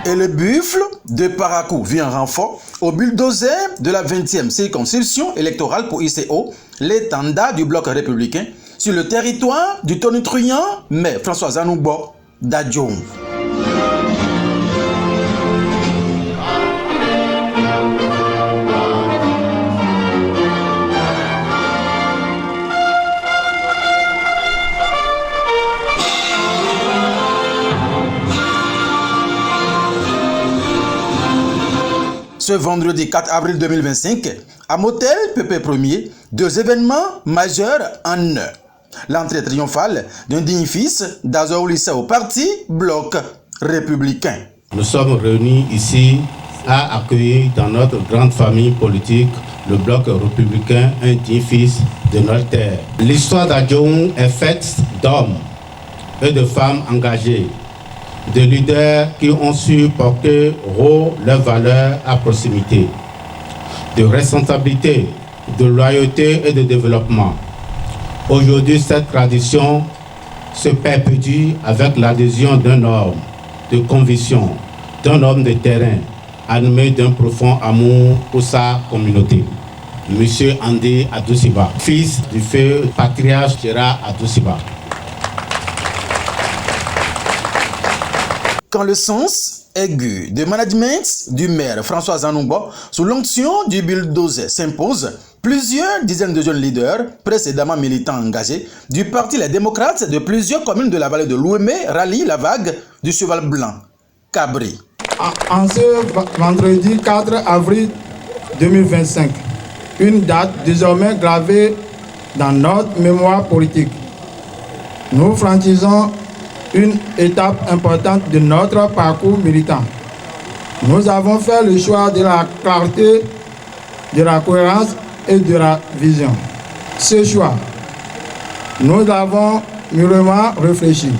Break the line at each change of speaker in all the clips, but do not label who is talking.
Et le buffle de Parakou vient en renfort au bulldozer de la 20e circonscription électorale pour ICO, l'étendard du bloc républicain, sur le territoire du tonitruand maire François Zanoubo d'Adjoum. Ce vendredi 4 avril 2025, à Motel Pépé 1er, deux événements majeurs en un. L'entrée triomphale d'un digne fils d'Azoulissa au parti Bloc républicain.
Nous sommes réunis ici à accueillir dans notre grande famille politique le Bloc républicain, un digne fils de notre terre. L'histoire d'Adjoum est faite d'hommes et de femmes engagés, de leaders qui ont su porter haut leurs valeurs à proximité, de responsabilité, de loyauté et de développement. Aujourd'hui, cette tradition se perpétue avec l'adhésion d'un homme de conviction, d'un homme de terrain, animé d'un profond amour pour sa communauté. Monsieur Andé Adoussiba, fils du feu patriarche Gérard Adoussiba.
Quand le sens aigu de management du maire François Zanoubo sous l'onction du bulldozer s'impose, plusieurs dizaines de jeunes leaders, précédemment militants engagés, du Parti Les Démocrates de plusieurs communes de la vallée de l'Ouémé rallient la vague du cheval blanc, Cabri.
En ce vendredi 4 avril 2025, une date désormais gravée dans notre mémoire politique, nous franchissons une étape importante de notre parcours militant. Nous avons fait le choix de la clarté, de la cohérence et de la vision. Ce choix, nous l'avons mûrement réfléchi.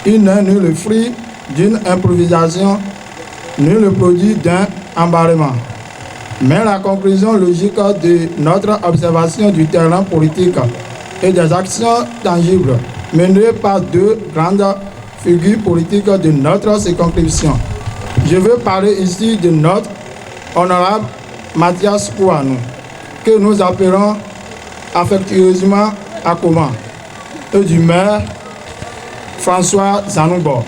Il n'est ni le fruit d'une improvisation, ni le produit d'un emballement, mais la conclusion logique de notre observation du terrain politique et des actions tangibles menées par deux grandes figures politiques de notre circonscription. Je veux parler ici de notre honorable Mathias Kouanou, que nous appelons affectueusement Akoma, et du maire François Zanoubo.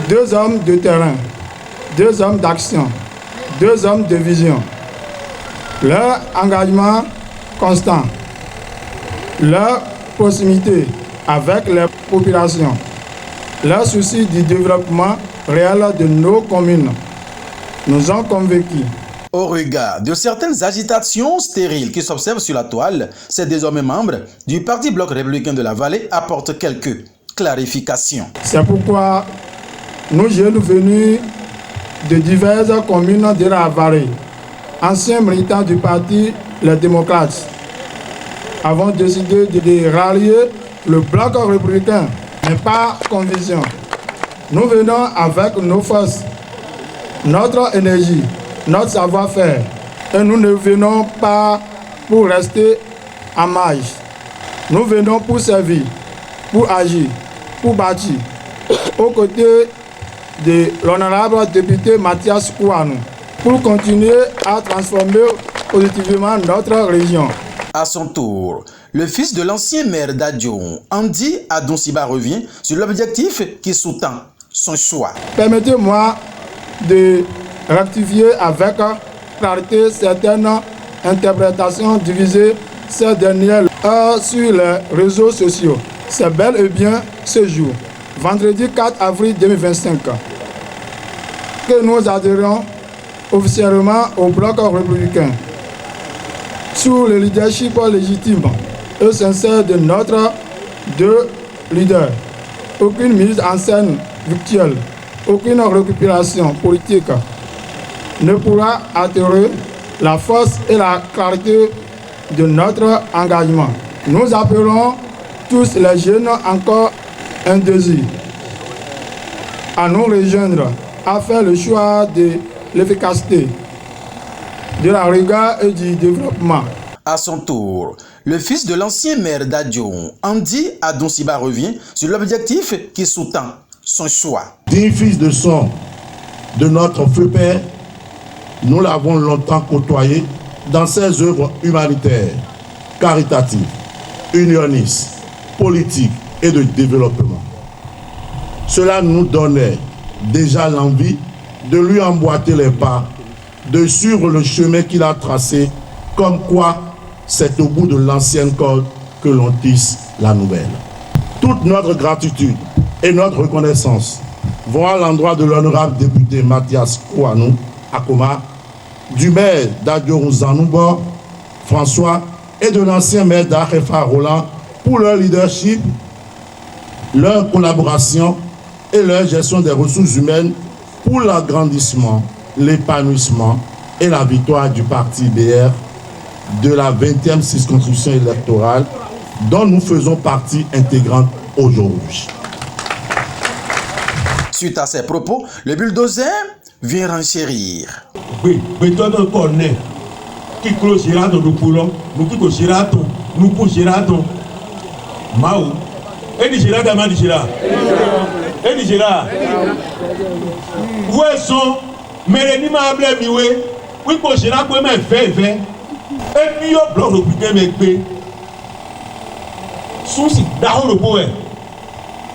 Deux hommes de terrain, deux hommes d'action, deux hommes de vision. Leur engagement constant, leur proximité avec les populations, leur souci du développement réel de nos communes nous ont convaincus.
Au regard de certaines agitations stériles qui s'observent sur la toile, ces désormais membres du Parti Bloc républicain de la Vallée apportent quelques clarifications.
C'est pourquoi nous jeunes venus de diverses communes de la Vallée, anciens militants du Parti Les Démocrates, avons décidé de rallier le Bloc républicain, mais par conviction. Nous venons avec nos forces, notre énergie, notre savoir-faire, et nous ne venons pas pour rester en marge. Nous venons pour servir, pour agir, pour bâtir, aux côtés de l'honorable député Mathias Kouanou, pour continuer à transformer positivement notre région.
À son tour, le fils de l'ancien maire d'Adjoum, Andy Adoussiba, revient sur l'objectif qui sous-tend son choix.
Permettez-moi de rectifier avec clarté certaines interprétations divisées ces dernières heures sur les réseaux sociaux. C'est bel et bien ce jour, vendredi 4 avril 2025, que nous adhérons officiellement au Bloc républicain, sous le leadership légitime et sincère de notre deux leaders. Aucune mise en scène virtuelle, aucune récupération politique ne pourra altérer la force et la clarté de notre engagement. Nous appelons tous les jeunes encore indécis à nous rejoindre, à faire le choix de l'efficacité, de la rigueur et du développement.
À son tour, Le fils de l'ancien maire d'Adjoum, Andy Adonsiba, revient sur l'objectif qui sous-tend son choix.
Digne fils de son de notre feu père, nous l'avons longtemps côtoyé dans ses œuvres humanitaires, caritatives, unionistes, politiques et de développement. Cela nous donnait déjà l'envie de lui emboîter les pas, de suivre le chemin qu'il a tracé, comme quoi c'est au bout de l'ancienne corde que l'on tisse la nouvelle. Toute notre gratitude et notre reconnaissance vont à l'endroit de l'honorable député Mathias Kouanou Akoma, du maire d'Adjoum Zanoubo, François, et de l'ancien maire d'Arefa Roland pour leur leadership, leur collaboration et leur gestion des ressources humaines pour l'agrandissement, l'épanouissement et la victoire du parti BR de la 20e circonscription électorale dont nous faisons partie intégrante aujourd'hui.
Suite à ces propos, le bulldozer vient renchérir.
Oui, qui close Girato du Poulon, nous qui close Girato, nous pour Girato. Maou, et du Girato, et du Girato. Et du Girato. Où sont, mais les Nima Blemiwe, oui, pour Girato, mais fait. Et mieux blanc le plus mais bé. Souci, d'argent le poème.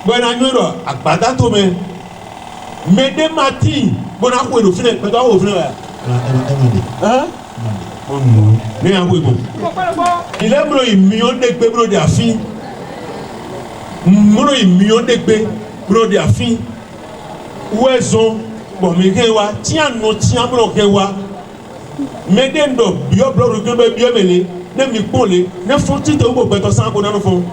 Bon, agnolo, à Badato, mais des matins, bon, à quoi le final, mais dans le final. Hein? Mais un peu bon. Il a un million de bébés de afin. Mon million de bébés de afin. Où est-ce bon, mais qu'est-ce tiens, non, tiens, bloquez-wa. Mais d'un dos, bio bloc de bébé, bio mêlé, ne m'y polé, ne faut-il te vous béton sans qu'on en fond.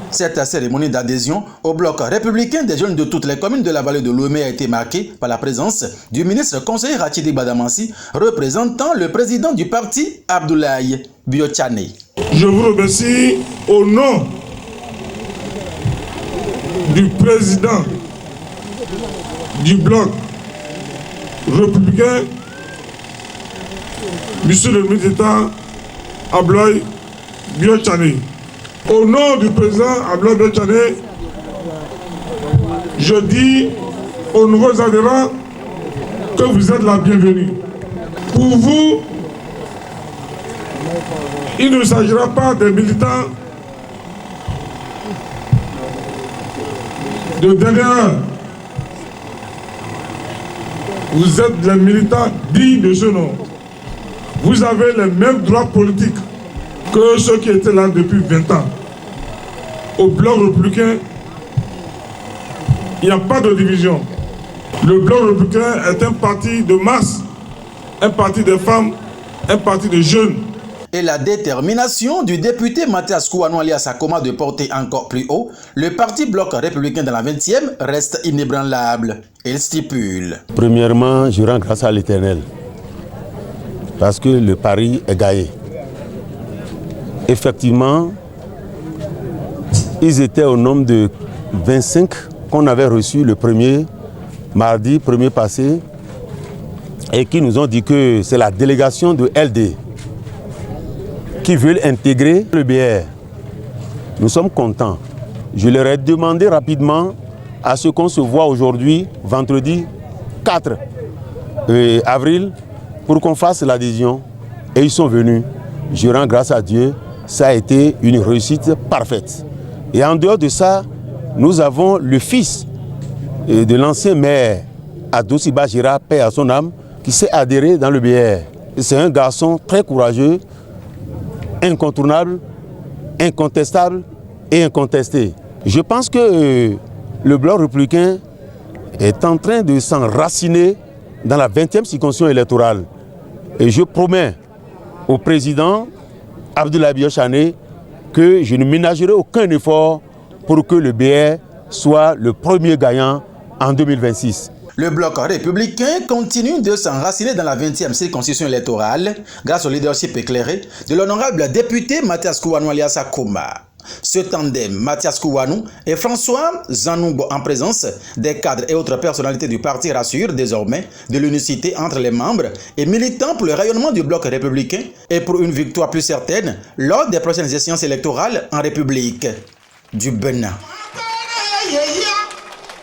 Cette cérémonie d'adhésion au bloc républicain des jeunes de toutes les communes de la vallée de Lomé a été marquée par la présence du ministre conseiller Rachidi Badamansi, représentant le président du parti Abdoulaye Biochane.
Je vous remercie au nom du président du bloc républicain, monsieur le ministre d'État Abdoulaye Biochane. Au nom du président Abdoulaye Biochane, je dis aux nouveaux adhérents que vous êtes la bienvenue. Pour vous, il ne s'agira pas des militants de dernière heure. Vous êtes les militants dignes de ce nom. Vous avez les mêmes droits politiques que ceux qui étaient là depuis 20 ans. Au bloc républicain, il n'y a pas de division. Le bloc républicain est un parti de masse, un parti de femmes, un parti de jeunes.
Et la détermination du député Mathias Kouanou alias Akoma de porter encore plus haut, le parti bloc républicain de la 20e reste inébranlable. Il stipule.
Premièrement, je rends grâce à l'Éternel parce que le pari est gagné. Effectivement, ils étaient au nombre de 25 qu'on avait reçus le premier mardi, premier passé, et qui nous ont dit que c'est la délégation de LD qui veulent intégrer le BR. Nous sommes contents. Je leur ai demandé rapidement à ce qu'on se voit aujourd'hui, vendredi 4 avril, pour qu'on fasse l'adhésion. Et ils sont venus. Je rends grâce à Dieu. Ça a été une réussite parfaite. Et en dehors de ça, nous avons le fils de l'ancien maire Adonsiba Jira, paix à son âme, qui s'est adhéré dans le BR. C'est un garçon très courageux, incontournable, incontestable et incontesté. Je pense que le bloc républicain est en train de s'enraciner dans la 20e circonscription électorale. Et je promets au président Abdoulaye Biochane que je ne ménagerai aucun effort pour que le BR soit le premier gagnant en 2026.
Le bloc républicain continue de s'enraciner dans la 20e circonscription électorale grâce au leadership éclairé de l'honorable député Mathias Kouanou alias Akoma. Ce tandem, Mathias Kouanou et François Zanungo en présence des cadres et autres personnalités du parti rassure désormais de l'unicité entre les membres et militants pour le rayonnement du bloc républicain et pour une victoire plus certaine lors des prochaines échéances électorales en République du Bénin.